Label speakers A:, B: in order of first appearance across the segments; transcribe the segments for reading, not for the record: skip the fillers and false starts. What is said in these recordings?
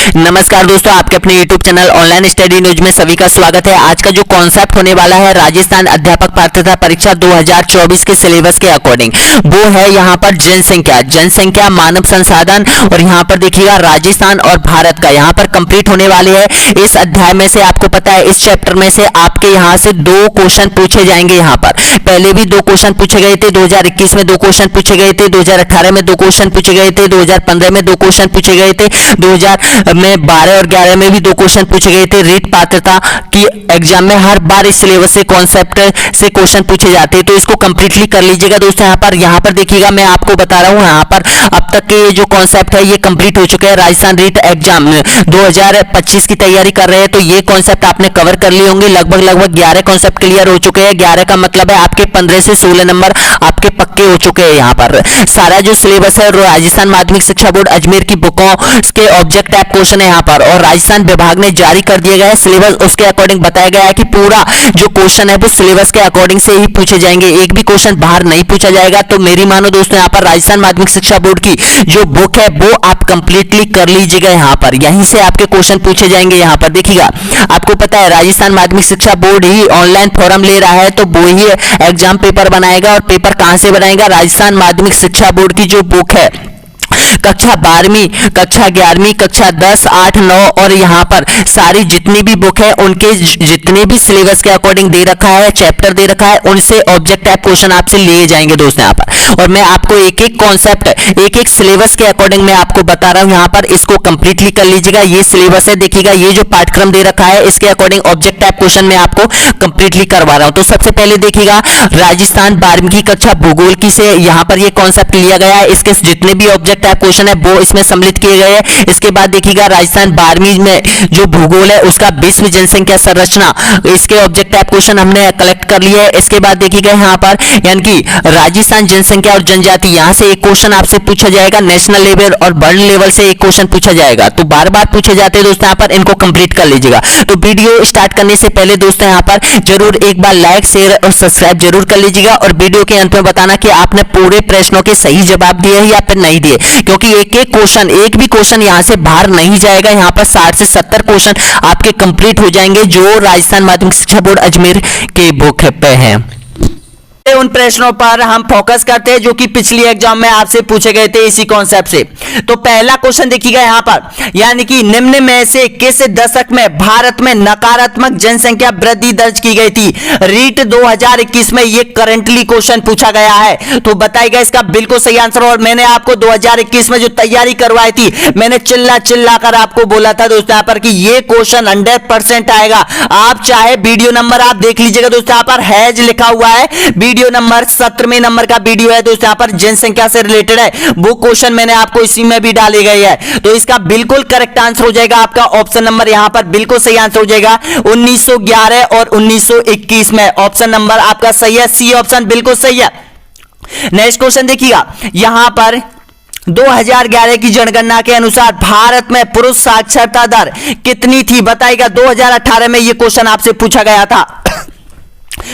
A: नमस्कार दोस्तों, आपके अपने YouTube channel online study news में सभी का स्वागत है। आज का जो कॉन्सेप्ट होने वाला है राजस्थान अध्यापक पात्रता परीक्षा 2024 के सिलेबस के अकॉर्डिंग, वो है यहाँ पर जनसंख्या मानव संसाधन, और यहाँ पर देखिएगा राजस्थान और भारत का यहाँ पर कंप्लीट होने वाले हैं। इस अध्याय में से आपको पता है, इस चैप्टर में से आपके यहाँ से 2 क्वेश्चन पूछे जाएंगे। यहाँ पर पहले भी 2 क्वेश्चन पूछे गए थे, 2021 में 2 क्वेश्चन पूछे गए थे, 2018 में 2 क्वेश्चन पूछे गए थे, 2015 में 2 क्वेश्चन पूछे गए थे, 2012 और 11 में भी 2 क्वेश्चन पूछे गए थे। रीट पात्रता की एग्जाम में हर बार इस सिलेबस से कॉन्सेप्ट से क्वेश्चन पूछे जाते हैं, तो इसको कंप्लीटली कर लीजिएगा दोस्तों। यहाँ पर देखिएगा, मैं आपको बता रहा हूँ, यहाँ पर अब तक के ये जो कॉन्सेप्ट है ये कंप्लीट हो चुके हैं। राजस्थान रीट एग्जाम 2025 की तैयारी कर रहे हैं तो ये कॉन्सेप्ट आपने कवर कर लिए होंगे। लगभग 11 कॉन्सेप्ट क्लियर हो चुके हैं। 11 का मतलब है आपके 15 से 16 नंबर आपके पक्के हो चुके हैं। यहाँ पर सारा जो सिलेबस है राजस्थान माध्यमिक शिक्षा बोर्ड अजमेर की बुकों के ऑब्जेक्ट टाइप क्वेश्चन है यहाँ पर, और राजस्थान विभाग ने जारी कर दिया गया है सिलेबस। उसके अकॉर्डिंग बताया गया है कि पूरा जो क्वेश्चन है वो सिलेबस के अकॉर्डिंग से ही पूछे जाएंगे, एक भी क्वेश्चन बाहर नहीं पूछा जाएगा। तो मेरी मानो दोस्तों, यहाँ पर राजस्थान माध्यमिक शिक्षा बोर्ड की जो बुक है वो आप कंप्लीटली कर लीजिएगा। यहाँ पर यहीं से आपके क्वेश्चन पूछे जाएंगे। यहाँ पर देखिएगा, आपको पता है राजस्थान माध्यमिक शिक्षा बोर्ड ही ऑनलाइन फॉर्म ले रहा है, तो वो ही एग्जाम पेपर बनाएगा। और पेपर कहां से बनाएगा? राजस्थान माध्यमिक शिक्षा बोर्ड की जो बुक है कक्षा 12वीं, कक्षा 11वीं, कक्षा 10, 8, 9 और यहाँ पर सारी जितनी भी बुक है उनके जितने भी सिलेबस के अकॉर्डिंग दे रखा है, चैप्टर दे रखा है, उनसे ऑब्जेक्ट टाइप क्वेश्चन आपसे लिए जाएंगे दोस्तों यहाँ पर। और मैं आपको एक एक कॉन्सेप्ट, एक एक सिलेबस के अकॉर्डिंग मैं आपको बता रहा हूँ। यहाँ पर इसको कंप्लीटली कर लीजिएगा। ये सिलेबस है, देखिएगा ये जो पाठ्यक्रम दे रखा है इसके अकॉर्डिंग ऑब्जेक्ट टाइप क्वेश्चन मैं आपको कंप्लीटली करवा रहा हूँ। तो सबसे पहले देखिएगा, राजस्थान 12वीं की कक्षा भूगोल की से यहाँ पर ये कॉन्सेप्ट लिया गया है। इसके जितने भी ऑब्जेक्ट टाइप क्वेश्चन है वो इसमें सम्मिलित किए गए हैं। इसके बाद देखिएगा, राजस्थान 12वीं में जो भूगोल है उसका विश्व जनसंख्या संरचना, इसके ऑब्जेक्ट टाइप क्वेश्चन हमने कलेक्ट कर लिए है। इसके बाद देखिएगा यहाँ पर यानी कि राजस्थान जनसंख्या और जनजाति, यहाँ से एक क्वेश्चन आपसे पूछा जाएगा। नेशनल लेवल और वर्ल्ड लेवल से एक क्वेश्चन पूछा जाएगा। तो बार बार पूछे जाते हैं दोस्तों, यहाँ पर इनको कंप्लीट कर लीजिएगा। तो वीडियो स्टार्ट करने से पहले दोस्तों यहाँ पर जरूर एक बार लाइक, शेयर और सब्सक्राइब जरूर कर लीजिएगा। और वीडियो के अंत में बताना कि आपने पूरे प्रश्नों के सही जवाब दिए या फिर नहीं दिए, क्योंकि एक क्वेश्चन, एक भी क्वेश्चन यहां से बाहर नहीं जाएगा। यहां पर 60 से 70 क्वेश्चन आपके कंप्लीट हो जाएंगे जो राजस्थान माध्यमिक शिक्षा बोर्ड अजमेर के बुक पे हैं। उन प्रश्नों पर हम फोकस करते हैं जो कि पिछली एग्जाम में आपसे पूछे गए थे इसी कॉन्सेप्ट से। तो पहला क्वेश्चन देखिएगा यहाँ पर, यानी कि निम्न में से किस दशक में भारत में नकारात्मक जनसंख्या वृद्धि दर्ज की गई थी? रीट 2021 में ये करंटली क्वेश्चन पूछा गया है, तो बताइएगा इसका बिल्कुल सही आंसर। और मैंने आपको 2021 में जो तैयारी करवाई थी, मैंने चिल्ला कर आपको बोला था दोस्तों यहाँ पर कि ये क्वेश्चन 100% आएगा। आप चाहे वीडियो नंबर आप देख लीजिएगा दोस्तों, यहाँ पर हैज लिखा हुआ है, वीडियो नंबर 17वें नंबर का वीडियो है दोस्तों, यहाँ पर जनसंख्या से रिलेटेड है। वो क्वेश्चन मैंने आपको इसी में भी डाली गई है। तो इसका बिल्कुल करेक्ट आंसर हो जाएगा आपका ऑप्शन नंबर, यहाँ पर बिल्कुल सही आंसर हो जाएगा 1911 और 1921 में। ऑप्शन नंबर आपका सही है, सी ऑप्शन बिल्कुल सही है। नेक्स्ट क्वेश्चन देखिएगा, यहां पर 2011 की जनगणना के अनुसार भारत में पुरुष साक्षरता दर कितनी थी? बताइएगा। 2018 में यह क्वेश्चन आपसे पूछा गया था,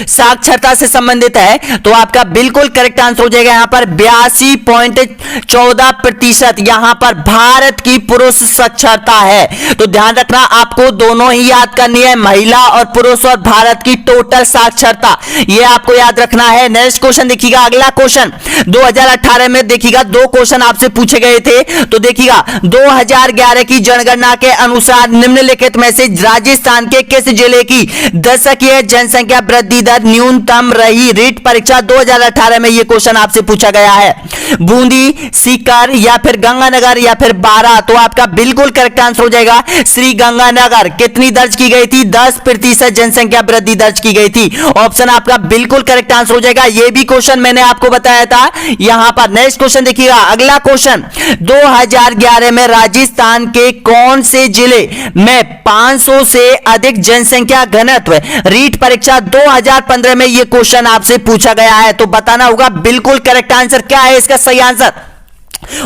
A: साक्षरता से संबंधित है, तो आपका बिल्कुल करेक्ट आंसर हो जाएगा यहाँ पर 82.14% यहां पर भारत की पुरुष साक्षरता है। तो ध्यान रखना, आपको दोनों ही याद करनी है, महिला और पुरुष और भारत की टोटल साक्षरता, यह आपको याद रखना है। नेक्स्ट क्वेश्चन देखिएगा, अगला क्वेश्चन 2018 में देखिएगा 2 क्वेश्चन आपसे पूछे गए थे। तो देखिएगा 2011 की जनगणना के अनुसार निम्नलिखित में से राजस्थान के किस जिले की दशकीय जनसंख्या वृद्धि दर न्यूनतम रही? रीट परीक्षा 2018 में यह क्वेश्चन आपसे पूछा गया है। बूंदी, सीकर या फिर गंगानगर या फिर बारा? तो आपका बिल्कुल करेक्ट आंसर हो जाएगा श्री गंगानगर। कितनी दर्ज की गई थी? 10% जनसंख्या वृद्धि दर्ज की गई थी। ऑप्शन आपका बिल्कुल करेक्ट आंसर हो जाएगा। यह भी क्वेश्चन मैंने आपको बताया था यहां पर। नेक्स्ट क्वेश्चन देखिएगा, अगला क्वेश्चन 2011 में राजस्थान के कौन से जिले में 500 से अधिक जनसंख्या घनत्व? रीट परीक्षा 2015 में यह क्वेश्चन आपसे पूछा गया है, तो बताना होगा बिल्कुल करेक्ट आंसर क्या है इसका सही आंसर।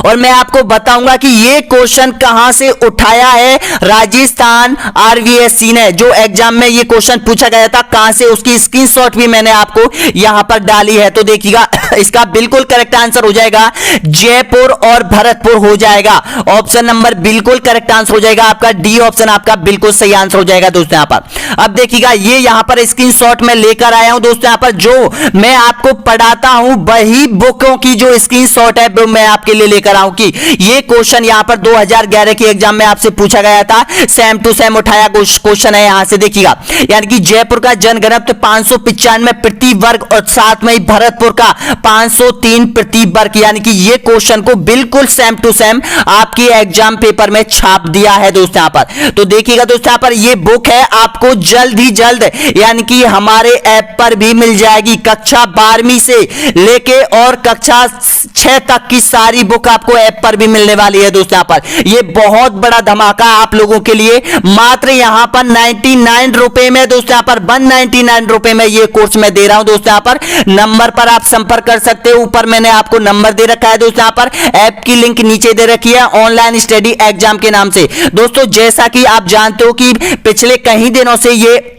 A: और मैं आपको बताऊंगा कि ये क्वेश्चन कहां से उठाया है राजस्थान आरवीएससी ने, जो एग्जाम में ये क्वेश्चन पूछा गया था कहां से, उसकी स्क्रीनशॉट भी मैंने आपको यहां पर डाली है। तो देखिएगा इसका बिल्कुल करेक्ट आंसर हो जाएगा जयपुर और भरतपुर हो जाएगा। ऑप्शन नंबर बिल्कुल करेक्ट आंसर हो जाएगा आपका डी ऑप्शन, आपका बिल्कुल सही आंसर हो जाएगा दोस्तों यहां पर। अब देखिएगा ये यहां पर स्क्रीनशॉट में लेकर आया हूं दोस्तों, यहां पर जो मैं आपको पढ़ाता हूं वही बुकों की जो स्क्रीनशॉट है वो मैं आपके लिए लेकर आऊं कि ये क्वेश्चन यहां पर 2011 के एग्जाम में आपसे पूछा गया था, सेम टू सेम उठाया क्वेश्चन है यहां से। देखिएगा यानी कि जयपुर का जनघनत्व 595 प्रति वर्ग और साथ में भरतपुर का 503 प्रति वर्ग, यानी कि ये क्वेश्चन को बिल्कुल सेम टू सेम आपकी एग्जाम पेपर में छाप दिया है दोस्तों यहां पर। तो देखिएगा दोस्तों यहां पर ये बुक है, आपको जल्द ही जल्द यानी कि हमारे ऐप पर भी मिल जाएगी। कक्षा 12वीं से लेके और कक्षा 6 तक की सारी बुक आपको ऐप पर भी मिलने वाली है दोस्तों यहां पर। ये बहुत बड़ा धमाका आप लोगों के लिए, मात्र यहां पर 99 रुपए में दोस्तों यहां पर 199 रुपए में ये कोर्स मैं दे रहा हूं दोस्तों यहां पर। नंबर पर आप संपर्क कर सकते हो, ऊपर मैंने आपको नंबर दे रखा है दोस्तों यहां पर, ऐप की लिंक नीचे दे रखी है ऑनलाइन स्टडी एग्जाम के नाम से। दोस्तों जैसा कि आप जानते हो कि पिछले कई दिनों से ये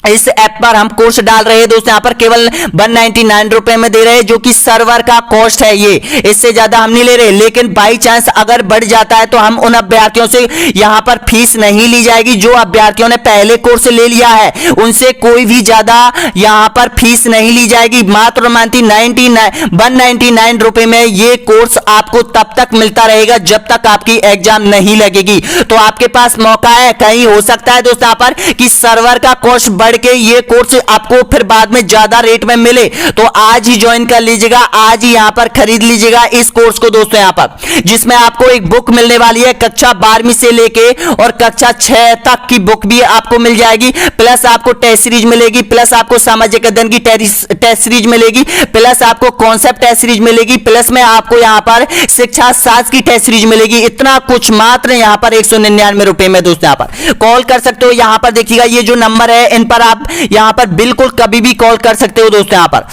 A: इस ऐप पर हम कोर्स डाल रहे हैं दोस्तों, यहां पर केवल 199 रुपए में दे रहे हैं, जो कि सर्वर का कॉस्ट है, ये इससे ज्यादा हम नहीं ले रहे। लेकिन बाई चांस अगर बढ़ जाता है तो हम उन अभ्यर्थियों से यहां पर फीस नहीं ली जाएगी जो अभ्यर्थियों ने पहले कोर्स ले लिया है, उनसे कोई भी ज्यादा यहां पर फीस नहीं ली जाएगी। मात्र 199 रुपए में ये कोर्स आपको तब तक मिलता रहेगा जब तक आपकी एग्जाम नहीं लगेगी। तो आपके पास मौका है, कहीं हो सकता है दोस्तों यहां पर कि सर्वर का कॉस्ट बढ़ के ये कोर्स आपको फिर बाद में ज्यादा रेट में मिले, तो आज ही ज्वाइन कर लीजिएगा, आज ही यहां पर खरीद लीजिएगा इस कोर्स को दोस्तों यहां पर, जिसमें आपको एक बुक मिलने वाली है कक्षा 12वीं से लेके और कक्षा 6 तक की बुक भी आपको मिल जाएगी, प्लस आपको टेस्ट सीरीज मिलेगी, प्लस आपको सामाजिक अध्ययन की टेस्ट सीरीज मिलेगी, प्लस आपको कॉन्सेप्ट टेस्ट सीरीज मिलेगी, प्लस में आपको यहां पर शिक्षा शास्त्र की टेस्ट सीरीज मिलेगी। इतना कुछ मात्र यहां पर 199 रुपए में दोस्तों यहां पर कॉल कर सकते हो। यहां पर देखिएगा ये जो नंबर है इन पर आप यहां पर बिल्कुल कभी भी कॉल कर सकते हो दोस्तों यहां पर।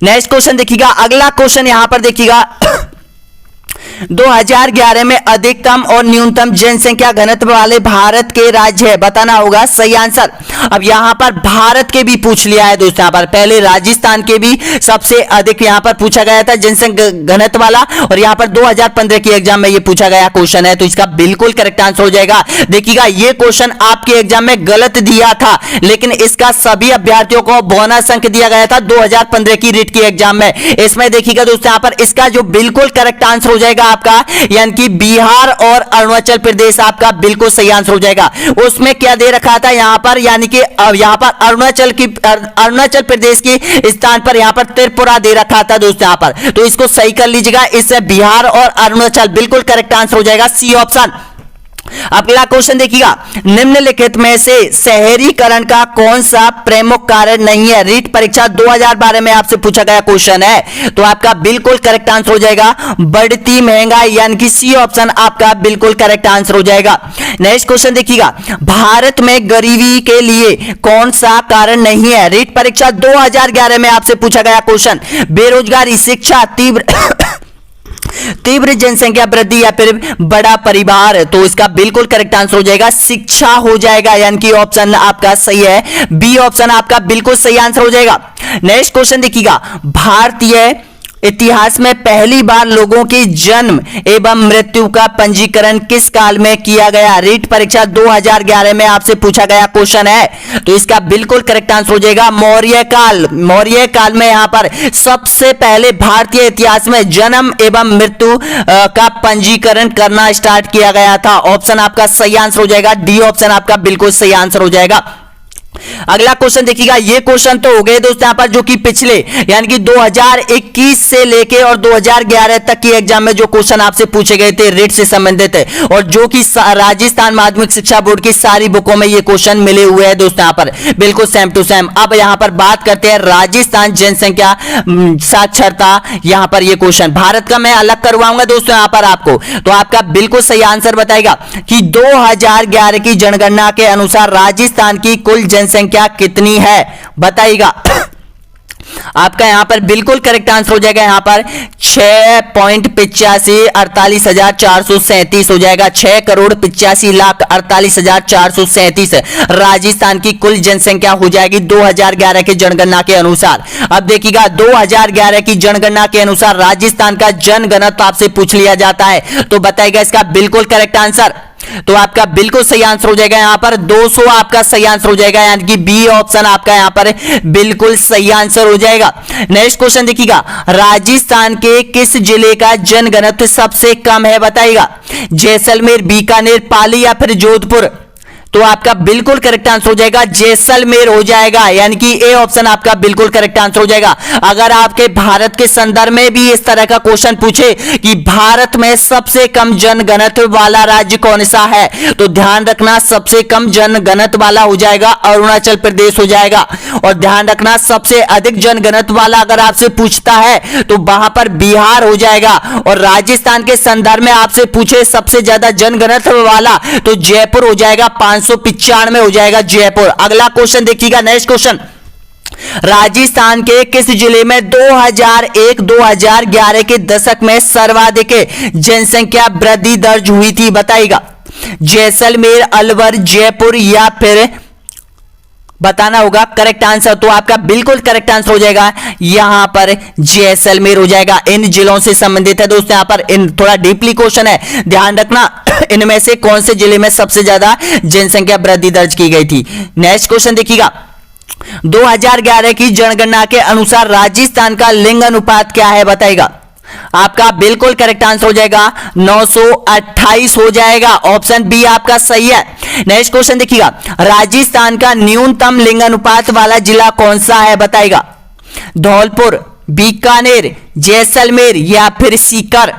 A: नेक्स्ट क्वेश्चन देखिएगा, अगला क्वेश्चन यहां पर देखिएगा 2011 में अधिकतम और न्यूनतम जनसंख्या घनत्व वाले भारत के राज्य है, बताना होगा सही आंसर। अब यहां पर भारत के भी पूछ लिया है दोस्तों यहां पर, पहले राजस्थान के भी सबसे अधिक यहां पर पूछा गया था जनसंख्या घनत्व वाला, और यहां पर 2015 की एग्जाम में यह पूछा गया क्वेश्चन है, तो इसका बिल्कुल करेक्ट आंसर हो जाएगा। देखिएगा ये क्वेश्चन आपके एग्जाम में गलत दिया था, लेकिन इसका सभी अभ्यर्थियों को बोनस अंक दिया गया था 2015 की रीट की एग्जाम में। इसमें देखिएगा दोस्तों यहां पर इसका जो बिल्कुल करेक्ट आंसर हो जाएगा आपका, यानी कि बिहार और अरुणाचल प्रदेश आपका बिल्कुल सही आंसर हो जाएगा। उसमें क्या दे रखा था यहां पर, यानी कि यहां पर अरुणाचल प्रदेश के स्थान पर यहां पर त्रिपुरा दे रखा था दोस्तों यहां पर, तो इसको सही कर लीजिएगा, इससे बिहार और अरुणाचल बिल्कुल करेक्ट आंसर हो जाएगा, सी ऑप्शन। अगला क्वेश्चन देखिएगा, निम्नलिखित में से शहरीकरण का कौन सा प्रमुख कारण नहीं है? रीट परीक्षा 2012 में आपसे पूछा गया क्वेश्चन है, तो आपका बिल्कुल करेक्ट आंसर हो जाएगा बढ़ती महंगाई, यानी कि सी ऑप्शन आपका बिल्कुल करेक्ट आंसर हो जाएगा। नेक्स्ट क्वेश्चन देखिएगा, भारत में गरीबी के लिए कौन सा कारण नहीं है? रीट परीक्षा 2011 में आपसे पूछा गया क्वेश्चन, बेरोजगारी, शिक्षा, तीव्र जनसंख्या वृद्धि या फिर बड़ा परिवार, तो इसका बिल्कुल करेक्ट आंसर हो जाएगा शिक्षा हो जाएगा, यानी कि ऑप्शन आपका सही है, बी ऑप्शन आपका बिल्कुल सही आंसर हो जाएगा। नेक्स्ट क्वेश्चन देखिएगा, भारतीय इतिहास में पहली बार लोगों के जन्म एवं मृत्यु का पंजीकरण किस काल में किया गया? रीट परीक्षा 2011 में आपसे पूछा गया क्वेश्चन है, तो इसका बिल्कुल करेक्ट आंसर हो जाएगा मौर्य काल। मौर्य काल में यहां पर सबसे पहले भारतीय इतिहास में जन्म एवं मृत्यु का पंजीकरण करना स्टार्ट किया गया था। ऑप्शन आपका सही आंसर हो जाएगा, डी ऑप्शन आपका बिल्कुल सही आंसर हो जाएगा। अगला क्वेश्चन देखिएगा, ये क्वेश्चन तो हो गए दोस्तों यहां पर जो कि पिछले यानी कि 2021 से लेके और 2011 तक की एग्जाम में जो क्वेश्चन आपसे पूछे गए थे रेट से संबंधित है, और जो कि राजस्थान माध्यमिक शिक्षा बोर्ड की सारी बुकों में ये क्वेश्चन मिले हुए हैं दोस्तों यहां पर बिल्कुल सेम टू सेम। अब यहां पर बात करते हैं राजस्थान जनसंख्या साक्षरता, यहां पर ये क्वेश्चन भारत का मैं अलग करवाऊंगा दोस्तों यहां पर आपको, तो आपका बिल्कुल सही आंसर बताएगा कि 2011 की जनगणना के अनुसार राजस्थान की कुल जनसंख्या कितनी है बताइएगा। आपका यहां पर बिल्कुल करेक्ट आंसर हो जाएगा यहां पर 6.85 48,437 हो जाएगा। 6,85,48,437 राजस्थान की कुल जनसंख्या हो जाएगी 2011 की जनगणना के अनुसार। अब देखिएगा 2011 की जनगणना के अनुसार राजस्थान का जनगणना आपसे पूछ लिया जाता है, तो बताइएगा इसका बिल्कुल करेक्ट आंसर। तो आपका बिल्कुल सही आंसर हो जाएगा यहां पर 200 आपका सही आंसर हो जाएगा, यानी कि बी ऑप्शन आपका यहां पर बिल्कुल सही आंसर हो जाएगा। नेक्स्ट क्वेश्चन देखिएगा, राजस्थान के किस जिले का जनघनत्व सबसे कम है बताइएगा। जैसलमेर, बीकानेर, पाली या फिर जोधपुर। तो आपका बिल्कुल करेक्ट आंसर हो जाएगा जैसलमेर हो जाएगा, यानी कि ए ऑप्शन आपका बिल्कुल करेक्ट आंसर हो जाएगा। अगर आपके भारत के संदर्भ में भी इस तरह का क्वेश्चन पूछे कि भारत में सबसे कम जनघनत्व वाला राज्य कौन सा है, तो ध्यान रखना सबसे कम जनघनत्व वाला हो जाएगा अरुणाचल प्रदेश हो जाएगा। और ध्यान रखना सबसे अधिक जनघनत्व वाला अगर आपसे पूछता है तो वहां पर बिहार हो जाएगा। और राजस्थान के संदर्भ में आपसे पूछे सबसे ज्यादा जनघनत्व वाला तो जयपुर हो जाएगा, 595 हो जाएगा जयपुर। अगला क्वेश्चन देखिएगा, नेक्स्ट क्वेश्चन, राजस्थान के किस जिले में 2001-2011 के दशक में सर्वाधिक जनसंख्या वृद्धि दर्ज हुई थी बताइएगा। जैसलमेर, अलवर, जयपुर या फिर बताना होगा करेक्ट आंसर। तो आपका बिल्कुल करेक्ट आंसर हो जाएगा यहां पर जैसलमेर हो जाएगा। इन जिलों से संबंधित है दोस्तों, यहां पर इन थोड़ा डीपली क्वेश्चन है, ध्यान रखना इनमें से कौन से जिले में सबसे ज्यादा जनसंख्या वृद्धि दर्ज की गई थी। नेक्स्ट क्वेश्चन देखिएगा, 2011 की जनगणना के अनुसार राजस्थान का लिंग अनुपात क्या है बताइएगा। आपका बिल्कुल करेक्ट आंसर हो जाएगा 928 हो जाएगा, ऑप्शन बी आपका सही है। नेक्स्ट क्वेश्चन देखिएगा, राजस्थान का न्यूनतम लिंग अनुपात वाला जिला कौन सा है बताइएगा। धौलपुर, बीकानेर, जैसलमेर या फिर सीकर।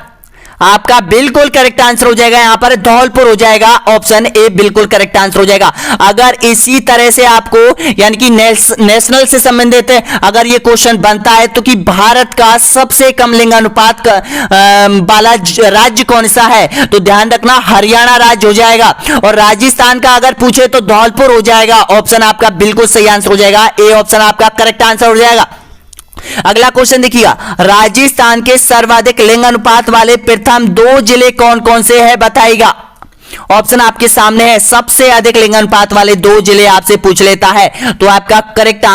A: आपका बिल्कुल करेक्ट आंसर हो जाएगा यहां पर धौलपुर हो जाएगा, ऑप्शन ए बिल्कुल करेक्ट आंसर हो जाएगा। अगर इसी तरह से आपको यानी कि नेशनल से संबंधित अगर ये क्वेश्चन बनता है तो कि भारत का सबसे कम लिंग अनुपात वाला राज्य कौन सा है, तो ध्यान रखना हरियाणा राज्य हो जाएगा। और राजस्थान का अगर पूछे तो धौलपुर हो जाएगा, ऑप्शन आपका बिल्कुल सही आंसर हो जाएगा, ए ऑप्शन आपका करेक्ट आंसर हो जाएगा। अगला क्वेश्चन देखिएगा, राजस्थान के सर्वाधिक लिंग अनुपात वाले प्रथम 2 जिले कौन कौन से हैं बताइएगा। ऑप्शन आपके सामने है, सबसे अधिक लिंग अनुपात वाले 2 जिले आपसे पूछ लेता है, तो आपका करेक्ट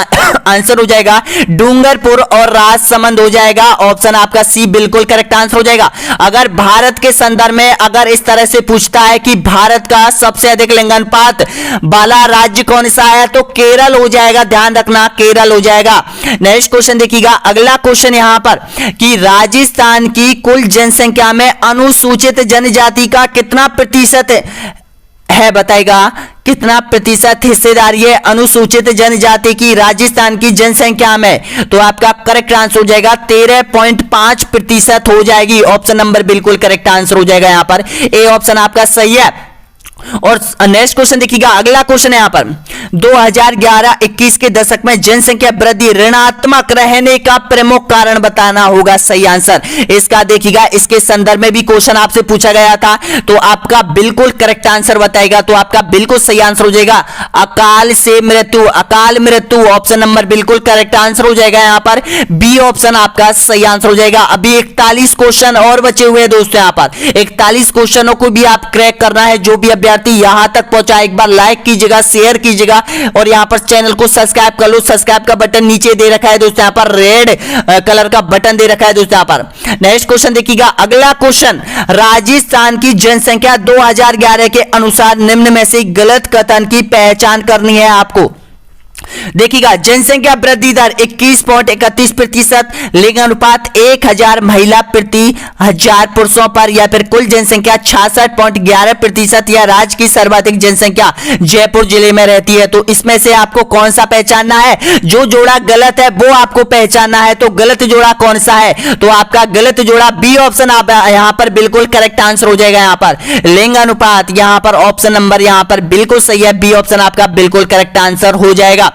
A: आंसर हो जाएगा डूंगरपुर और राजसमंद हो जाएगा, ऑप्शन आपका सी बिल्कुल करेक्ट आंसर हो जाएगा। अगर भारत के संदर्भ में अगर इस तरह से पूछता है कि भारत का सबसे अधिक लिंग अनुपात वाला राज्य कौन सा है, तो केरल हो जाएगा, ध्यान रखना केरल हो जाएगा। नेक्स्ट क्वेश्चन देखिएगा, अगला क्वेश्चन यहां पर कि राजस्थान की कुल जनसंख्या में अनुसूचित जनजाति का कितना प्रतिशत है बताएगा। कितना प्रतिशत हिस्सेदारी है अनुसूचित जनजाति की राजस्थान की जनसंख्या में, तो आपका करेक्ट आंसर हो जाएगा 13.5% हो जाएगी, ऑप्शन नंबर बिल्कुल करेक्ट आंसर हो जाएगा यहां पर, ए ऑप्शन आपका सही है। और नेक्स्ट क्वेश्चन देखिएगा, अगला क्वेश्चन है यहां पर 2011-21 के दशक में जनसंख्या वृद्धि ऋणात्मक रहने का प्रमुख कारण बताना होगा सही आंसर। इसका देखिएगा, इसके संदर्भ में भी क्वेश्चन आपसे पूछा गया था, तो आपका बिल्कुल करेक्ट आंसर बताएगा, तो आपका बिल्कुल सही आंसर हो जाएगा अकाल से मृत्यु, अकाल मृत्यु, ऑप्शन नंबर बिल्कुल करेक्ट आंसर हो जाएगा यहां पर, बी ऑप्शन आपका सही आंसर हो जाएगा। अभी 41 क्वेश्चन और बचे हुए हैं दोस्तों, यहां पर 41 क्वेश्चनों को भी आप क्रैक करना है। जो भी अभ्यर्थी यहां तक पहुंचा, एक बार लाइक कीजिएगा, शेयर कीजिएगा और यहां पर चैनल को सब्सक्राइब कर लो। सब्सक्राइब का बटन नीचे दे रखा है दोस्तों, यहां पर रेड कलर का बटन दे रखा है दोस्तों यहां पर। नेक्स्ट क्वेश्चन देखिएगा, अगला क्वेश्चन, राजस्थान की जनसंख्या 2011 के अनुसार निम्न में से गलत कथन की पहचान करनी है आपको। देखिएगा, जनसंख्या वृद्धि दर 21.31%, लिंग अनुपात 1000 महिला प्रति 1000 पुरुषों पर, या फिर कुल जनसंख्या 66.11%, या राज्य की सर्वाधिक जनसंख्या जयपुर जिले में रहती है। तो इसमें से आपको कौन सा पहचानना है, जो जोड़ा गलत है वो आपको पहचानना है। तो गलत जोड़ा कौन सा है, तो आपका गलत जोड़ा बी ऑप्शन आप यहां पर बिल्कुल करेक्ट आंसर हो जाएगा। यहां पर लिंग अनुपात यहां पर ऑप्शन नंबर यहां पर बिल्कुल सही है, बी ऑप्शन आपका बिल्कुल करेक्ट आंसर हो जाएगा।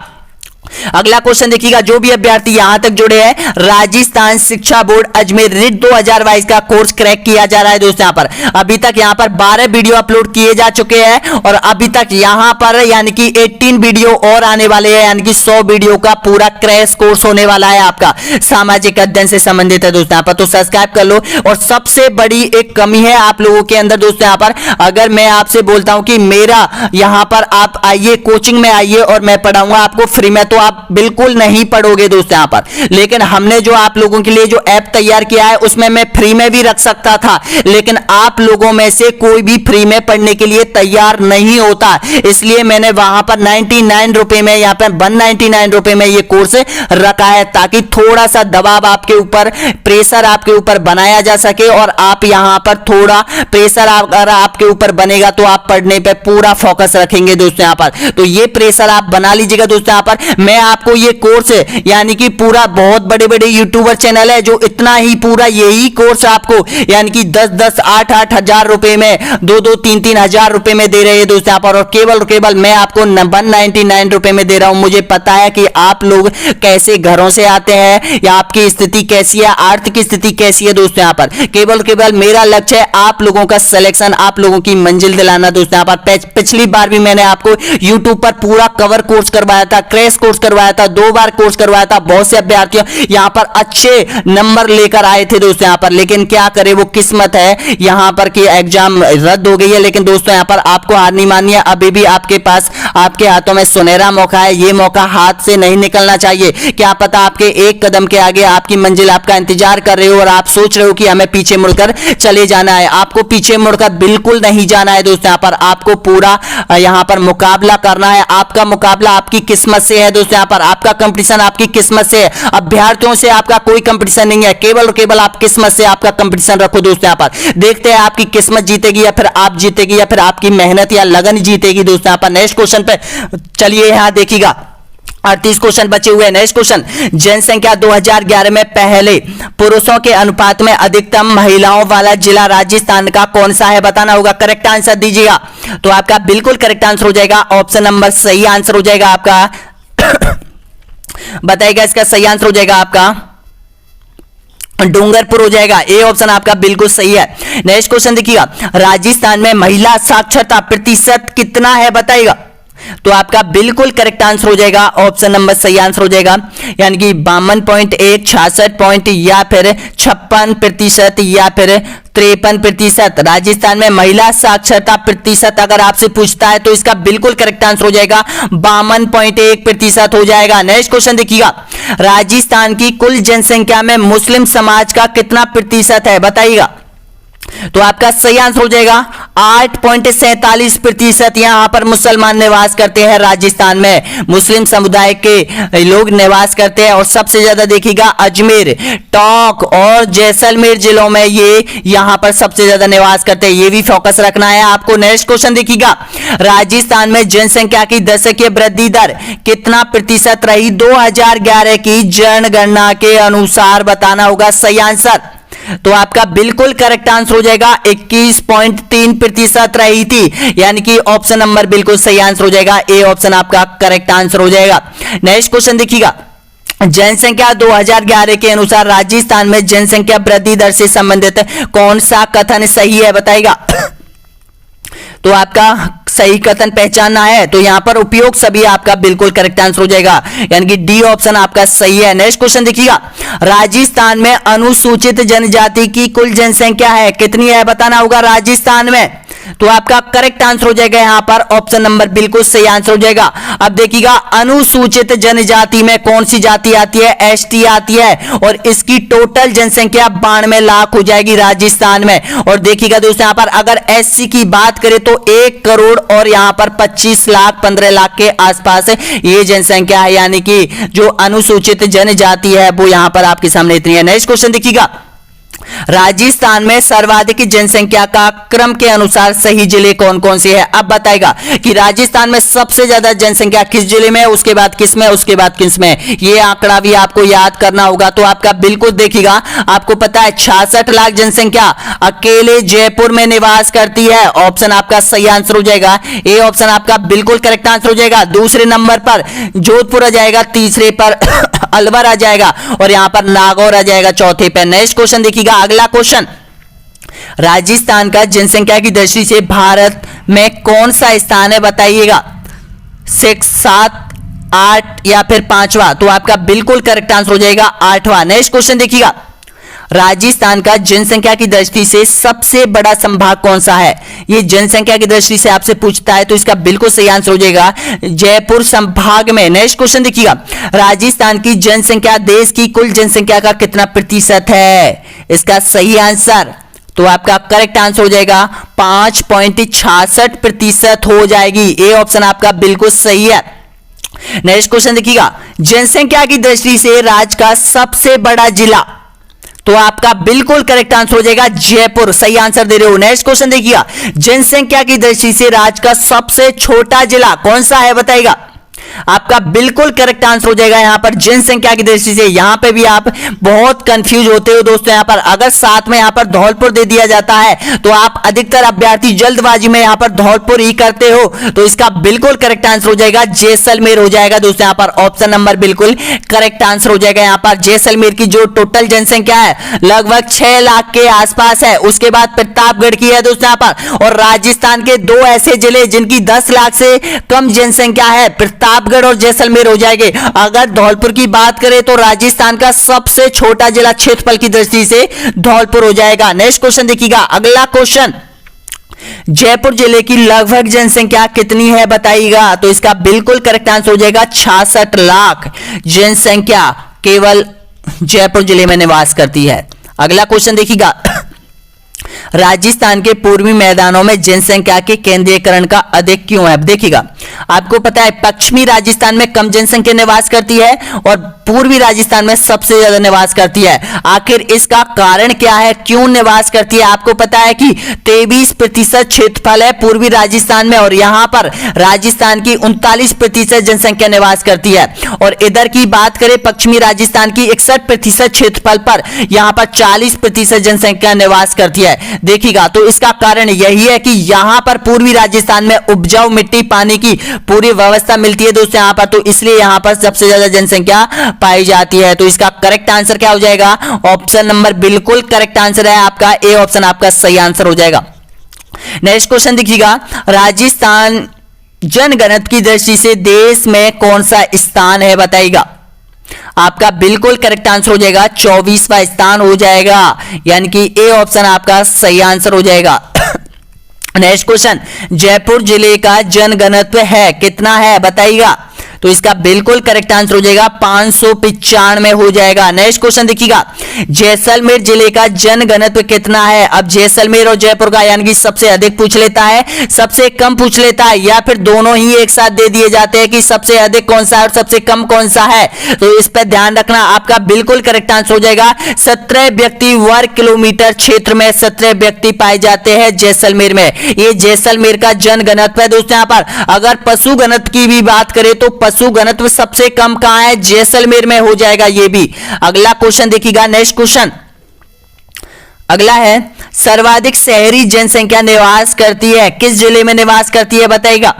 A: अगला क्वेश्चन देखिएगा, जो भी अभ्यर्थी यहां तक जुड़े हैं, राजस्थान शिक्षा बोर्ड अजमेर रिट 2022 का कोर्स क्रैक किया जा रहा है दोस्तों। यहां पर अभी तक यहां पर 12 वीडियो अपलोड किए जा चुके हैं और अभी तक यहां पर यानी कि 18 वीडियो और आने वाले हैं, यानी कि 100 वीडियो का पूरा क्रैश कोर्स होने वाला है आपका, सामाजिक अध्ययन से संबंधित है दोस्तों। यहां पर तो सब्सक्राइब कर लो। और सबसे बड़ी एक कमी है आप लोगों के अंदर दोस्तों, यहां पर अगर मैं आपसे बोलता हूं कि मेरा यहां पर आप आइए कोचिंग में आइए और मैं पढ़ाऊंगा आपको फ्री में, तो आप बिल्कुल नहीं पढ़ोगे दोस्तों यहां पर। लेकिन हमने जो आप लोगों के लिए जो ऐप तैयार किया है उसमें मैं फ्री में भी रख सकता था, लेकिन आप लोगों में से कोई भी फ्री में पढ़ने के लिए तैयार नहीं होता, इसलिए मैंने वहां पर 99 रुपए में, यहां पर 199 रुपए में ये कोर्स रखा है, ताकि थोड़ा सा दबाव आपके ऊपर, प्रेशर आपके ऊपर बनाया जा सके और आप यहां पर थोड़ा प्रेशर अगर आपके ऊपर बनेगा तो आप पढ़ने पे पूरा फोकस रखेंगे दोस्तों यहां पर। तो ये प्रेशर आप बना लीजिएगा दोस्तों। यहां पर मैं आपको ये कोर्स यानी कि पूरा, बहुत बड़े बड़े यूट्यूबर चैनल है जो इतना ही पूरा यही कोर्स आपको यानी कि 10-10, 8-8 हजार रुपए में, 2-2, 3-3 हजार रुपए में दे रहे हैं दोस्तों यहां पर। और केवल मैं आपको 199 रुपए में दे रहा हूं। मुझे पता है कि आप लोग कैसे घरों से आते हैं या आपकी स्थिति कैसी है, आर्थिक स्थिति कैसी है दोस्तों यहां पर। केवल मेरा लक्ष्य है आप लोगों का सिलेक्शन, आप लोगों की मंजिल दिलाना दोस्तों यहां पर। पिछली बार भी मैंने आपको यूट्यूब पर पूरा कवर कोर्स करवाया था, क्रैश कोर्स करवाया था, 2 बार कोर्स करवाया था। बहुत से अभ्यर्थियों यहां पर अच्छे नंबर लेकर आए थे दोस्तों यहां पर, लेकिन क्या करें, वो किस्मत है यहां पर कि एग्जाम रद्द हो गई है। लेकिन दोस्तों यहां पर आपको हार नहीं माननी है, अभी भी आपके पास, आपके हाथों में सुनहरा मौका है, ये मौका हाथ से नहीं निकलना चाहिए। क्या पता आपके एक कदम के आगे आपकी मंजिल आपका इंतजार कर रहे हो और आप सोच रहे हो कि हमें पीछे मुड़कर चले जाना है। आपको पीछे मुड़कर बिल्कुल नहीं जाना है दोस्तों यहां पर, आपको पूरा यहां पर मुकाबला करना है। आपका मुकाबला आपकी किस्मत से है दोस्तों यहां पर, आपका कंपटीशन आपकी किस्मत से है, अभ्यर्थियों से आपका कोई कंपटीशन नहीं है। केवल आप किस्मत से आपका कंपटीशन रखो दोस्तों यहां पर। देखते हैं आपकी किस्मत जीतेगी या फिर आप जीतेगी या फिर आपकी मेहनत या लगन जीतेगी दोस्तों यहां पर। नेक्स्ट क्वेश्चन पे चलिए, यहां देखिएगा 38 क्वेश्चन बचे हुए हैं। नेक्स्ट क्वेश्चन, जनसंख्या 2011 में पहले पुरुषों के अनुपात में अधिकतम महिलाओं वाला जिला राजस्थान का कौन सा है, बताना होगा। करेक्ट आंसर दीजिएगा। तो आपका बिल्कुल करेक्ट आंसर हो जाएगा ऑप्शन नंबर, सही आंसर हो जाएगा आपका बताइएगा, इसका सही आंसर हो जाएगा आपका डूंगरपुर हो जाएगा। ए ऑप्शन आपका बिल्कुल सही है। नेक्स्ट क्वेश्चन देखिएगा, राजस्थान में महिला साक्षरता प्रतिशत कितना है, बताइएगा। तो आपका बिल्कुल करेक्ट आंसर हो जाएगा ऑप्शन नंबर, सही आंसर हो जाएगा, यानी कि 52.1, 66 पॉइंट या फिर 56% या फिर 53%। राजस्थान में महिला साक्षरता प्रतिशत अगर आपसे पूछता है तो इसका बिल्कुल करेक्ट आंसर हो जाएगा 52.1% हो जाएगा। नेक्स्ट क्वेश्चन देखिएगा, राजस्थान की कुल जनसंख्या में मुस्लिम समाज का कितना प्रतिशत है, बताइएगा। तो आपका सही आंसर हो जाएगा 8.47% यहां पर मुसलमान निवास करते हैं। राजस्थान में मुस्लिम समुदाय के लोग निवास करते हैं और सबसे ज्यादा देखिएगा अजमेर, टोंक और जैसलमेर जिलों में ये यहां पर सबसे ज्यादा निवास करते हैं, ये भी फोकस रखना है आपको। नेक्स्ट क्वेश्चन देखिएगा, राजस्थान में जनसंख्या की दशकीय वृद्धि दर कितना प्रतिशत रही 2011 की जनगणना के अनुसार, बताना होगा सही आंसर। तो आपका बिल्कुल करेक्ट आंसर हो जाएगा 21.3% रही थी, यानी कि ऑप्शन नंबर बिल्कुल सही आंसर हो जाएगा। ए ऑप्शन आपका करेक्ट आंसर हो जाएगा। नेक्स्ट क्वेश्चन देखिएगा, जनसंख्या 2011 के अनुसार राजस्थान में जनसंख्या वृद्धि दर से संबंधित कौन सा कथन सही है, बताइएगा। तो आपका सही कथन पहचानना है तो यहां पर उपयोग सभी आपका बिल्कुल करेक्ट आंसर हो जाएगा, यानी कि डी ऑप्शन आपका सही है। नेक्स्ट क्वेश्चन देखिएगा, राजस्थान में अनुसूचित जनजाति की कुल जनसंख्या है कितनी है, बताना होगा राजस्थान में। तो आपका करेक्ट आंसर हो जाएगा यहां पर ऑप्शन नंबर बिल्कुल सही आंसर हो जाएगा। अब देखिएगा अनुसूचित जनजाति में कौन सी जाति आती है, एसटी आती है और इसकी टोटल जनसंख्या 92 लाख हो जाएगी राजस्थान में। और देखिएगा दोस्तों यहां पर अगर एससी की बात करें तो 1 करोड़ और यहां पर 25 लाख 15 लाख के आसपास ये जनसंख्या है, यानी कि जो अनुसूचित जनजाति है वो यहां पर आपके सामने इतनी है। नेक्स्ट क्वेश्चन देखिएगा, राजस्थान में सर्वाधिक जनसंख्या का क्रम के अनुसार सही जिले कौन कौन से है। अब बताएगा कि राजस्थान में सबसे ज्यादा जनसंख्या किस जिले में, उसके बाद किस में, उसके बाद किस में। ये आंकड़ा भी आपको याद करना होगा। तो आपका बिल्कुल देखिएगा, आपको पता है 66 लाख जनसंख्या अकेले जयपुर में निवास करती है। ऑप्शन आपका सही आंसर हो जाएगा, ए ऑप्शन आपका बिल्कुल करेक्ट आंसर हो जाएगा। दूसरे नंबर पर जोधपुर आ जाएगा, तीसरे पर अलवर आ जाएगा और यहां पर नागौर आ जाएगा चौथे पे। नेक्स्ट क्वेश्चन देखिएगा, अगला क्वेश्चन, राजस्थान का जनसंख्या की दृष्टि से भारत में कौन सा स्थान है बताइएगा, 6, 7, 8 या फिर 5वां। तो आपका बिल्कुल करेक्ट आंसर हो जाएगा 8वां। नेक्स्ट क्वेश्चन देखिएगा, राजस्थान का जनसंख्या की दृष्टि से सबसे बड़ा संभाग कौन सा है। ये जनसंख्या की दृष्टि से आपसे पूछता है तो इसका बिल्कुल सही आंसर हो जाएगा जयपुर संभाग में। नेक्स्ट क्वेश्चन देखिएगा, राजस्थान की जनसंख्या देश की कुल जनसंख्या का कितना प्रतिशत है। इसका सही आंसर तो आपका करेक्ट आंसर हो जाएगा 5.66% हो जाएगी। ए ऑप्शन आपका बिल्कुल सही है। नेक्स्ट क्वेश्चन देखिएगा, जनसंख्या की दृष्टि से राज्य का सबसे बड़ा जिला, तो आपका बिल्कुल करेक्ट आंसर हो जाएगा जयपुर। सही आंसर दे रहे हो। नेक्स्ट क्वेश्चन देखिएगा, जनसंख्या की दृष्टि से राज्य का सबसे छोटा जिला कौन सा है बताइएगा। आपका बिल्कुल करेक्ट आंसर हो जाएगा यहां पर जनसंख्या की दृष्टि से। यहां पे भी आप बहुत कंफ्यूज होते हो दोस्तों। यहां पर अगर साथ में यहां पर धौलपुर दे दिया जाता है तो आप अधिकतर अभ्यर्थी जल्दबाजी में यहां पर धौलपुर ही करते हो। तो इसका बिल्कुल करेक्ट आंसर हो जाएगा जैसलमेर हो जाएगा दोस्तों। यहां पर ऑप्शन नंबर बिल्कुल करेक्ट आंसर हो जाएगा। यहां पर जैसलमेर की जो टोटल जनसंख्या है लगभग 6 लाख के आसपास है। उसके बाद प्रतापगढ़ की है दोस्तों यहां पर, और राजस्थान के दो ऐसे जिले जिनकी 10 लाख से कम जनसंख्या है, प्रतापगढ़ और जैसलमेर हो जाएंगे। अगर धौलपुर की बात करें तो राजस्थान का सबसे छोटा जिला क्षेत्रफल की दृष्टि से धौलपुर हो जाएगा। नेक्स्ट क्वेश्चन देखिएगा, अगला क्वेश्चन, जयपुर जिले की लगभग जनसंख्या कितनी है बताइएगा। तो इसका बिल्कुल करेक्ट आंसर हो जाएगा 66 लाख जनसंख्या केवल जयपुर जिले में निवास करती है। अगला क्वेश्चन देखिएगा, राजस्थान के पूर्वी मैदानों में जनसंख्या के केंद्रीकरण का अधिक क्यों है। देखिएगा, आपको पता है पश्चिमी राजस्थान में कम जनसंख्या निवास करती है और पूर्वी राजस्थान में सबसे ज्यादा निवास करती है। आखिर इसका कारण क्या है, क्यों निवास करती है। आपको पता है कि 23% क्षेत्रफल है पूर्वी राजस्थान में और यहां पर राजस्थान की 39% जनसंख्या निवास करती है। और इधर की बात करें पश्चिमी राजस्थान की 61% क्षेत्रफल पर यहां पर 40% जनसंख्या निवास करती है। देखिएगा, तो इसका कारण यही है कि यहां पर पूर्वी राजस्थान में उपजाऊ मिट्टी पानी की पूरी व्यवस्था मिलती है दोस्तों यहां पर, तो इसलिए यहां पर सबसे ज्यादा जनसंख्या पाई जाती है। तो इसका करेक्ट आंसर क्या हो जाएगा, ऑप्शन नंबर बिल्कुल करेक्ट आंसर है आपका, ए ऑप्शन आपका सही आंसर हो जाएगा। नेक्स्ट क्वेश्चन देखिएगा, राजस्थान जनगणना की दृष्टि से देश में कौन सा स्थान है बताइएगा। आपका बिल्कुल करेक्ट आंसर हो जाएगा 24वां स्थान हो जाएगा, यानी कि ए ऑप्शन आपका सही आंसर हो जाएगा। नेक्स्ट क्वेश्चन, जयपुर जिले का जनघनत्व है कितना है बताइएगा। तो इसका बिल्कुल करेक्ट आंसर हो जाएगा 595 हो जाएगा। नेक्स्ट क्वेश्चन देखिएगा, जैसलमेर जिले का जनघनत्व कितना है। अब जैसलमेर और जयपुर का यानी कि सबसे अधिक पूछ लेता है, सबसे कम पूछ लेता है, या फिर दोनों ही एक साथ दे दिए जाते हैं कि सबसे अधिक कौन सा है और सबसे कम कौन सा है। तो इस पर ध्यान रखना। आपका बिल्कुल करेक्ट आंसर हो जाएगा 17 व्यक्ति वर्ग किलोमीटर क्षेत्र में 17 व्यक्ति पाए जाते हैं जैसलमेर में। ये जैसलमेर का जनघनत्व है दोस्तों। यहां पर अगर पशु घनत्व की भी बात करें तो पशु घनत्व सबसे कम कहां है, जैसलमेर में हो जाएगा ये भी। अगला क्वेश्चन देखिएगा, नेक्स्ट क्वेश्चन अगला है, सर्वाधिक शहरी जनसंख्या निवास करती है किस जिले में निवास करती है बताइएगा।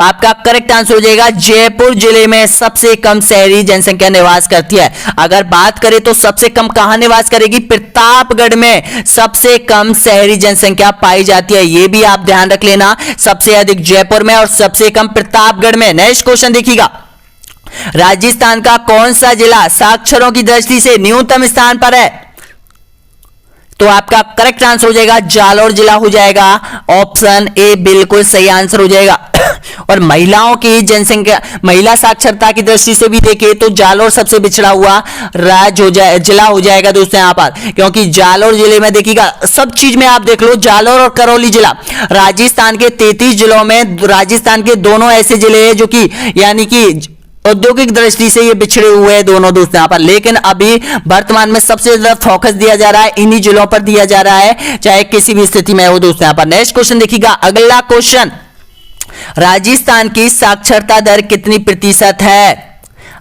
A: आपका करेक्ट आंसर हो जाएगा जयपुर जिले में सबसे कम शहरी जनसंख्या निवास करती है। अगर बात करें तो सबसे कम कहां निवास करेगी, प्रतापगढ़ में सबसे कम शहरी जनसंख्या पाई जाती है। यह भी आप ध्यान रख लेना, सबसे अधिक जयपुर में और सबसे कम प्रतापगढ़ में। नेक्स्ट क्वेश्चन देखिएगा, राजस्थान का कौन सा जिला साक्षरों की दृष्टि से न्यूनतम स्थान पर है। तो आपका करेक्ट आंसर हो जाएगा जालोर जिला हो जाएगा, ऑप्शन ए बिल्कुल सही आंसर हो जाएगा। और महिलाओं की जनसंख्या, महिला साक्षरता की दृष्टि से भी देखें तो जालोर सबसे बिछड़ा हुआ राज्य हो जाए, जिला हो जाएगा दोस्तों यहां पर, क्योंकि जालोर जिले में देखिएगा सब चीज में आप देख लो, जालोर और करौली जिला राजस्थान के 33 जिलों में राजस्थान के दोनों ऐसे जिले हैं जो कि यानी कि औद्योगिक दृष्टि से ये बिछड़े हुए हैं दोनों दोस्त यहाँ पर, लेकिन अभी वर्तमान में सबसे ज्यादा फोकस दिया जा रहा है इन्हीं जिलों पर दिया जा रहा है, चाहे किसी भी स्थिति में हो दोस्तों यहाँ पर। नेक्स्ट क्वेश्चन देखिएगा, अगला क्वेश्चन, राजस्थान की साक्षरता दर कितनी प्रतिशत है?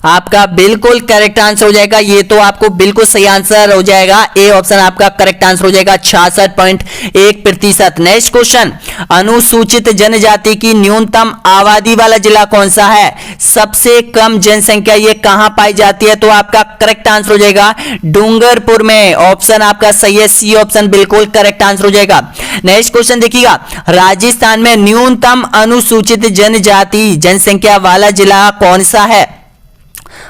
A: आपका बिल्कुल करेक्ट आंसर हो जाएगा, ये तो आपको बिल्कुल सही आंसर हो जाएगा, ए ऑप्शन आपका करेक्ट आंसर हो जाएगा, 66.1%। नेक्स्ट क्वेश्चन, अनुसूचित जनजाति की न्यूनतम आबादी वाला जिला कौन सा है? सबसे कम जनसंख्या ये कहां पाई जाती है? तो आपका करेक्ट आंसर हो जाएगा डूंगरपुर में, ऑप्शन आपका सही है, सी ऑप्शन बिल्कुल करेक्ट आंसर हो जाएगा। नेक्स्ट क्वेश्चन देखिएगा, राजस्थान में न्यूनतम अनुसूचित जनजाति जनसंख्या वाला जिला कौन सा है?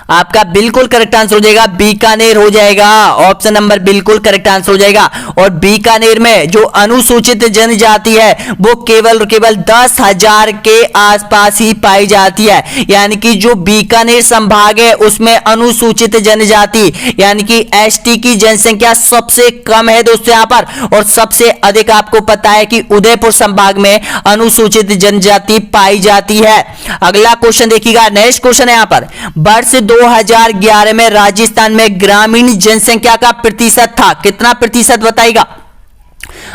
A: आपका बिल्कुल करेक्ट आंसर हो जाएगा बीकानेर हो जाएगा, ऑप्शन नंबर बिल्कुल करेक्ट आंसर हो जाएगा। और बीकानेर में जो अनुसूचित जनजाति है वो केवल 10,000 के आसपास ही पाई जाती है, यानी कि जो बीकानेर संभाग है उसमें अनुसूचित जनजाति यानी कि एसटी की जनसंख्या सबसे कम है दोस्तों यहाँ पर, और सबसे अधिक आपको पता है कि उदयपुर संभाग में अनुसूचित जनजाति पाई जाती है। अगला क्वेश्चन देखिएगा, नेक्स्ट क्वेश्चन है यहाँ पर, वर्ष 2011 में राजस्थान में ग्रामीण जनसंख्या का प्रतिशत था, कितना प्रतिशत बताइएगा?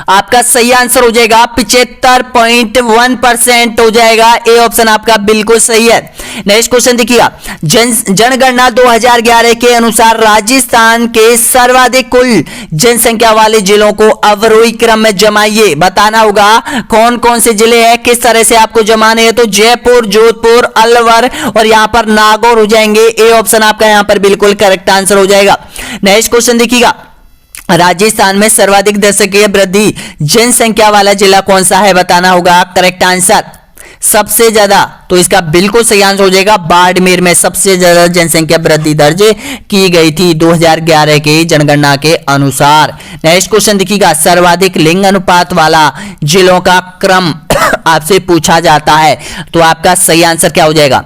A: आपका सही आंसर हो जाएगा 75.1% हो जाएगा, ए ऑप्शन आपका बिल्कुल सही है। नेक्स्ट क्वेश्चन देखिएगा, जनगणना 2011 के अनुसार राजस्थान के सर्वाधिक कुल जनसंख्या वाले जिलों को अवरोही क्रम में जमाइए, बताना होगा कौन कौन से जिले हैं, किस तरह से आपको जमाने हैं। तो जयपुर, जोधपुर, अलवर और यहां पर नागौर हो जाएंगे, ए ऑप्शन आपका यहां पर बिल्कुल करेक्ट आंसर हो जाएगा। नेक्स्ट क्वेश्चन देखिएगा, राजस्थान में सर्वाधिक दशकीय वृद्धि जनसंख्या वाला जिला कौन सा है, बताना होगा करेक्ट आंसर। सबसे ज्यादा, तो इसका बिल्कुल सही आंसर हो जाएगा बाड़मेर में सबसे ज्यादा जनसंख्या वृद्धि दर्ज की गई थी 2011 के जनगणना के अनुसार। नेक्स्ट क्वेश्चन देखिएगा, सर्वाधिक लिंग अनुपात वाला जिलों का क्रम आपसे पूछा जाता है, तो आपका सही आंसर क्या हो जाएगा?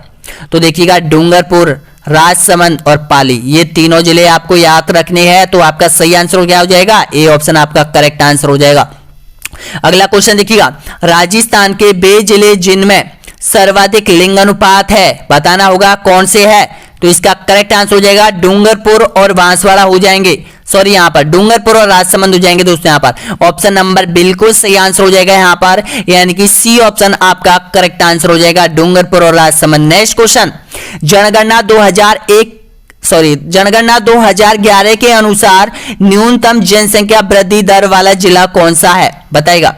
A: तो देखिएगा, डूंगरपुर, राजसमंद और पाली, ये तीनों जिले आपको याद रखने हैं, तो आपका सही आंसर क्या हो जाएगा? ए ऑप्शन आपका करेक्ट आंसर हो जाएगा। अगला क्वेश्चन देखिएगा, राजस्थान के वे जिले जिनमें सर्वाधिक लिंग अनुपात है, बताना होगा कौन से है। तो इसका करेक्ट आंसर हो जाएगा डूंगरपुर और बांसवाड़ा हो जाएंगे, सॉरी यहाँ पर डूंगरपुर और राजसमंद हो जाएंगे दोस्तों यहाँ पर। ऑप्शन नंबर बिल्कुल सही आंसर हो जाएगा यहाँ पर, यानी कि सी ऑप्शन आपका करेक्ट आंसर हो जाएगा, डूंगरपुर और राजसमंद। नेक्स्ट क्वेश्चन, जनगणना 2011 के अनुसार न्यूनतम जनसंख्या वृद्धि दर वाला जिला कौन सा है, बताएगा?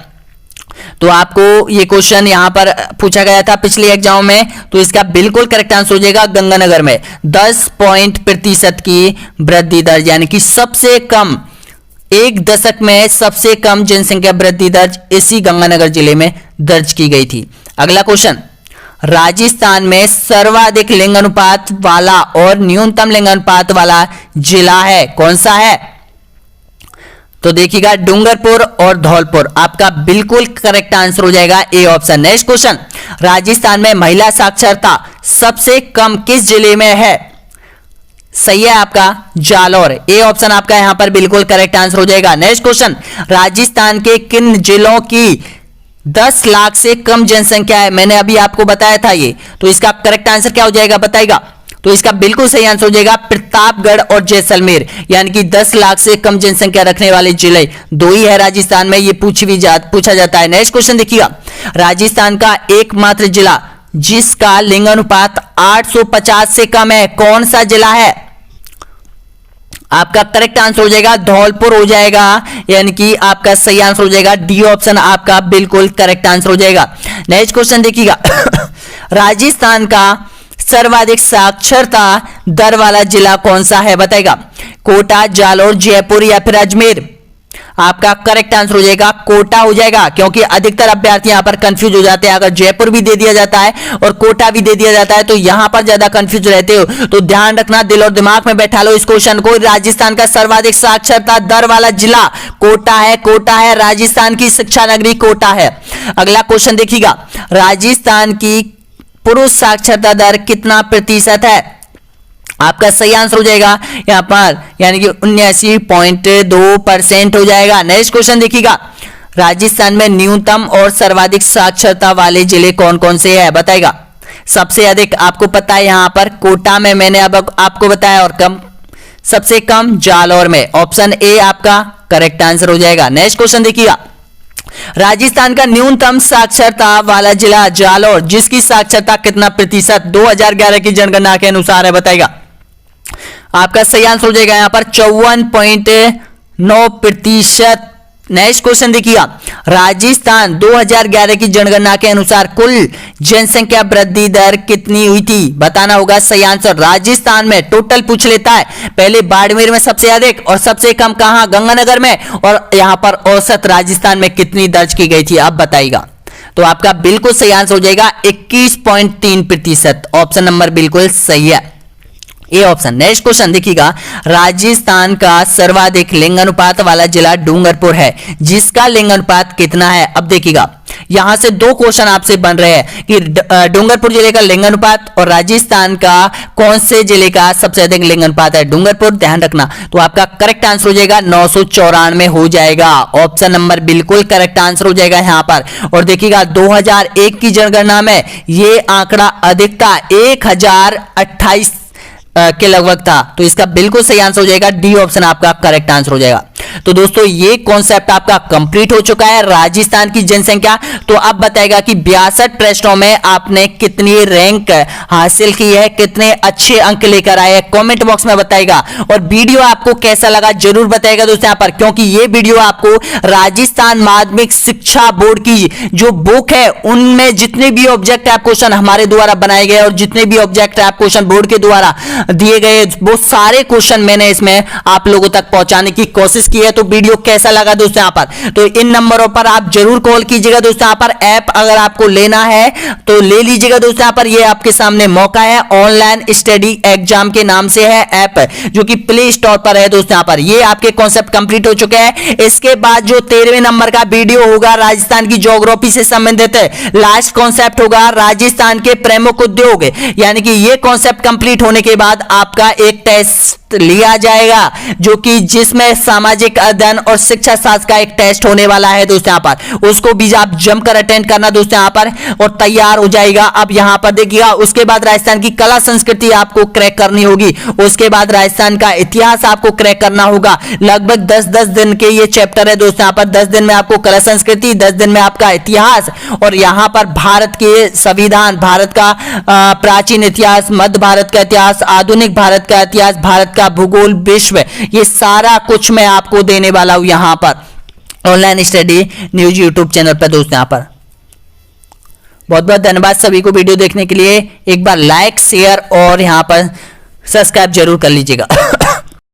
A: तो आपको ये क्वेश्चन यहां पर पूछा गया था पिछले एग्जाम में, तो इसका बिल्कुल करेक्ट आंसर हो जाएगा गंगानगर में 10% की वृद्धि दर, यानी कि सबसे कम, एक दशक में सबसे कम जनसंख्या वृद्धि दर इसी गंगानगर जिले में दर्ज की गई थी। अगला क्वेश्चन, राजस्थान में सर्वाधिक लिंग अनुपात वाला और न्यूनतम लिंग अनुपात वाला जिला है, कौन सा है? तो देखिएगा, डूंगरपुर और धौलपुर, आपका बिल्कुल करेक्ट आंसर हो जाएगा, A option. Next question, Rajasthan में महिला साक्षरता सबसे कम किस जिले में है? सही है आपका जालौर, ए ऑप्शन आपका यहां पर बिल्कुल करेक्ट आंसर हो जाएगा। नेक्स्ट क्वेश्चन, राजस्थान के किन जिलों की 10 लाख से कम जनसंख्या है? मैंने अभी आपको बताया था ये, तो इसका करेक्ट आंसर क्या हो जाएगा, बताएगा? तो इसका बिल्कुल सही आंसर हो जाएगा प्रतापगढ़ और जैसलमेर, यानी कि 10 लाख से कम जनसंख्या रखने वाले जिले दो ही है राजस्थान में, ये पूछा जाता है। नेक्स्ट क्वेश्चन देखिएगा, राजस्थान का एकमात्र जिला जिसका लिंग अनुपात 850 से कम है, कौन सा जिला है? आपका करेक्ट आंसर हो जाएगा धौलपुर हो जाएगा, यानी कि आपका सही आंसर हो जाएगा डी ऑप्शन आपका बिल्कुल करेक्ट आंसर हो जाएगा। नेक्स्ट क्वेश्चन देखिएगा, राजस्थान का सर्वाधिक साक्षरता दर वाला जिला कौन सा है, बताएगा? कोटा, जालौर, जयपुर या फिर अजमेर? आपका करेक्ट आंसर हो जाएगा कोटा हो जाएगा, क्योंकि अधिकतर अभ्यर्थी यहां पर कंफ्यूज हो जाते हैं। अगर जयपुर भी दे दिया जाता है और कोटा भी दे दिया जाता है तो यहां पर ज्यादा कंफ्यूज रहते हो, तो ध्यान रखना, दिल और दिमाग में बैठा लो इस क्वेश्चन को। राजस्थान का सर्वाधिक साक्षरता दर वाला जिला कोटा है, कोटा है, राजस्थान की शिक्षा नगरी कोटा है। अगला क्वेश्चन देखिएगा, राजस्थान की पुरुष साक्षरता दर कितना प्रतिशत है? आपका सही आंसर हो जाएगा यहां पर, यानी कि 79.2% हो जाएगा। नेक्स्ट क्वेश्चन देखिएगा, राजस्थान में न्यूनतम और सर्वाधिक साक्षरता वाले जिले कौन कौन से हैं, बताएगा? सबसे अधिक आपको पता है यहाँ पर कोटा में, मैंने अब आपको बताया, और कम सबसे कम जालौर में। ऑप्शन ए आपका करेक्ट आंसर हो जाएगा। नेक्स्ट क्वेश्चन देखिएगा, राजस्थान का न्यूनतम साक्षरता वाला जिला जालौर, जिसकी साक्षरता कितना प्रतिशत 2011 की जनगणना के अनुसार है, बताएगा। आपका सही आंसर हो जाएगा यहाँ पर 54.9%। नेक्स्ट क्वेश्चन देखिएगा, राजस्थान 2011 की जनगणना के अनुसार कुल जनसंख्या वृद्धि दर कितनी हुई थी, बताना होगा सही आंसर। राजस्थान में टोटल पूछ लेता है, पहले बाड़मेर में सबसे अधिक और सबसे कम कहां, गंगानगर में, और यहां पर औसत राजस्थान में कितनी दर्ज की गई थी, अब बताइएगा। तो आपका बिल्कुल सही आंसर हो जाएगा 21.3%। ऑप्शन नंबर बिल्कुल सही है, ए ऑप्शन। नेक्स्ट क्वेश्चन देखिएगा, राजस्थान का सर्वाधिक लिंगानुपात वाला जिला डूंगरपुर है, जिसका लिंगानुपात कितना है। अब देखिएगा, यहां से दो क्वेश्चन आपसे बन रहे हैं कि डूंगरपुर जिले का लिंगानुपात और राजस्थान का कौन से जिले का सबसे अधिक लिंगानुपात है, डूंगरपुर, ध्यान रखना। तो आपका करेक्ट आंसर हो जाएगा 994 हो जाएगा। ऑप्शन नंबर बिल्कुल करेक्ट आंसर हो जाएगा यहां पर। और देखिएगा 2001 की जनगणना में ये आंकड़ा अधिक था, 1028 के लगभग था। तो इसका बिल्कुल सही आंसर हो जाएगा डी ऑप्शन आपका करेक्ट आंसर हो जाएगा। तो दोस्तों ये कॉन्सेप्ट आपका कंप्लीट हो चुका है, राजस्थान की जनसंख्या। तो अब बताएगा कि 62 प्रश्नों में आपने कितनी रैंक हासिल की है, कितने अच्छे अंक लेकर आए हैं, कमेंट बॉक्स में बताएगा। और वीडियो आपको कैसा लगा जरूर बताएगा दोस्तों यहाँ पर, क्योंकि ये वीडियो आपको राजस्थान माध्यमिक शिक्षा बोर्ड की जो बुक है उनमें जितने भी ऑब्जेक्ट आप क्वेश्चन हमारे द्वारा बनाए गए और जितने भी ऑब्जेक्ट आप क्वेश्चन बोर्ड के द्वारा दिए गए वो सारे क्वेश्चन मैंने इसमें आप लोगों तक पहुंचाने की कोशिश की है। तो वीडियो कैसा लगा दोस्तों यहाँ पर, तो इन नंबरों पर आप जरूर कॉल कीजिएगा दोस्तों। यहाँ पर ऐप अगर आपको लेना है तो ले लीजिएगा दोस्तों। यहाँ पर ये आपके सामने मौका है, ऑनलाइन स्टडी एग्जाम के नाम से है ऐप, जो कि प्ले स्टोर पर है दोस्तों। यहाँ पर ये आपके कॉन्सेप्ट कंप्लीट हो चुके हैं। इसके बाद जो 13वें नंबर का वीडियो होगा राजस्थान की ज्योग्राफी से संबंधित लास्ट कॉन्सेप्ट होगा राजस्थान के प्रमुख उद्योग, यानी कि ये कॉन्सेप्ट कंप्लीट होने के बाद आपका एक टेस्ट लिया जाएगा, जो कि जिसमें सामाजिक अध्ययन और शिक्षा शास्त्र का एक टेस्ट होने वाला है दोस्तों। यहाँ पर उसको भी आप जमकर अटेंड करना दोस्तों यहाँ पर, और तैयार हो जाएगा। अब यहाँ पर देखिएगा, उसके बाद राजस्थान की कला संस्कृति आपको क्रैक करनी होगी, उसके बाद राजस्थान का इतिहास आपको क्रैक करना होगा। लगभग 10-10 दिन के ये चैप्टर है दोस्तों। यहाँ पर 10 दिन में आपको कला संस्कृति, 10 दिन में आपका इतिहास, और यहाँ पर भारत के संविधान, भारत का प्राचीन इतिहास, मध्य भारत का इतिहास, आधुनिक भारत का इतिहास, भारत का भूगोल, विश्व, ये सारा कुछ मैं आपको देने वाला हूं यहां पर online study news YouTube channel पर दोस्तों। यहां पर बहुत बहुत धन्यवाद सभी को वीडियो देखने के लिए। एक बार लाइक, शेयर और यहां पर सब्सक्राइब जरूर कर लीजिएगा।